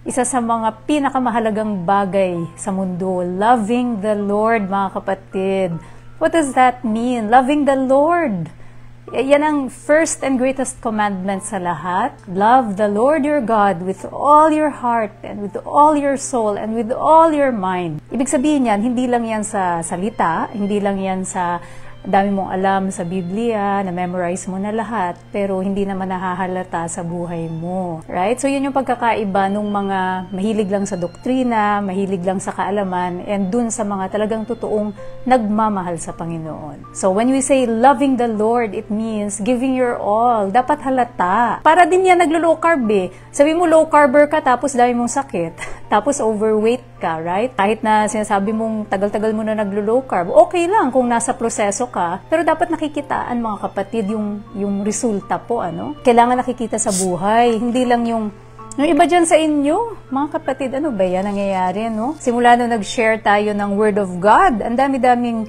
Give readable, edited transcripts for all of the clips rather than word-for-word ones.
isa sa mga pinakamahalagang bagay sa mundo. Loving the Lord, mga kapatid. What does that mean? Loving the Lord. Yan ang first and greatest commandment sa lahat. Love the Lord your God with all your heart and with all your soul and with all your mind. Ibig sabihin yan, hindi lang yan sa salita, hindi lang yan sa dami mong alam sa Biblia, na-memorize mo na lahat, pero hindi naman nahahalata sa buhay mo. Right? So, yun yung pagkakaiba nung mga mahilig lang sa doktrina, mahilig lang sa kaalaman, and dun sa mga talagang totoong nagmamahal sa Panginoon. So, when we say loving the Lord, it means giving your all. Dapat halata. Para din yan naglo-low carb eh. Sabi mo low carber ka, tapos dami mong sakit. Tapos overweight ka, right? Kahit na sinasabi mong tagal-tagal mo na naglo-low carb, okay lang kung nasa proseso ka, pero dapat nakikitaan, mga kapatid, yung resulta po, ano? Kailangan nakikita sa buhay, hindi lang yung iba dyan sa inyo, mga kapatid, ano ba yan nangyayari, no? Simula nung nag-share tayo ng Word of God, ang dami-daming,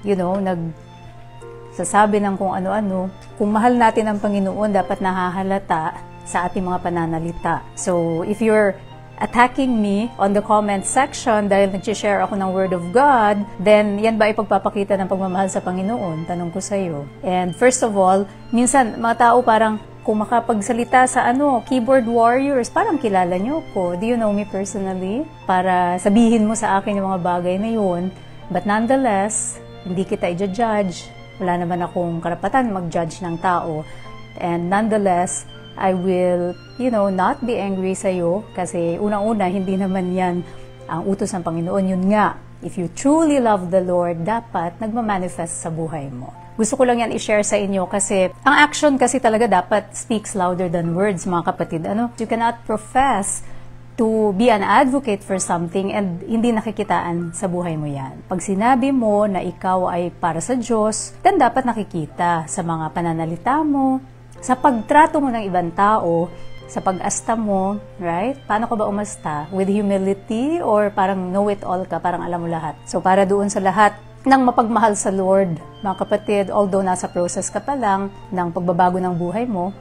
nagsasabi ng kung ano-ano. Kung mahal natin ang Panginoon, dapat nahahalata sa ating mga pananalita. So, if you're attacking me on the comment section dahil nag-share ako ng Word of God, then yan ba ipagpapakita ng pagmamahal sa Panginoon? Tanong ko sa iyo. And first of all, minsan mga tao parang kung makapagsalita sa keyboard warriors, parang kilala niyo ko. Do you know me personally? Para sabihin mo sa akin yung mga bagay na yun. But nonetheless, hindi kita i-judge. Wala naman akong karapatan mag-judge ng tao. And nonetheless, I will, not be angry sa'yo kasi unang-una, hindi naman yan ang utos ng Panginoon. Yun nga, if you truly love the Lord, dapat nagmamanifest sa buhay mo. Gusto ko lang yan i-share sa inyo kasi ang action kasi talaga dapat speaks louder than words, mga kapatid. You cannot profess to be an advocate for something and hindi nakikitaan sa buhay mo yan. Pag sinabi mo na ikaw ay para sa Diyos, then dapat nakikita sa mga pananalita mo, sa pagtrato mo ng ibang tao, sa pag-asta mo, right? Paano ka ba umasta? With humility or parang know-it-all ka, parang alam mo lahat? So, para doon sa lahat ng mapagmahal sa Lord, mga kapatid, although nasa process ka pa lang ng pagbabago ng buhay mo,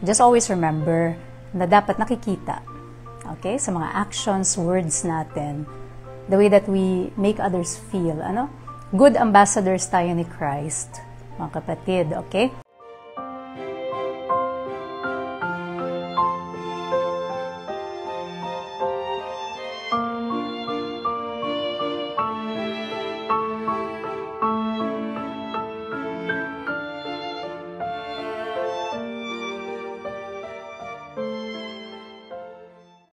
just always remember na dapat nakikita, okay? Sa mga actions, words natin, the way that we make others feel, Good ambassadors tayo ni Christ, mga kapatid, okay?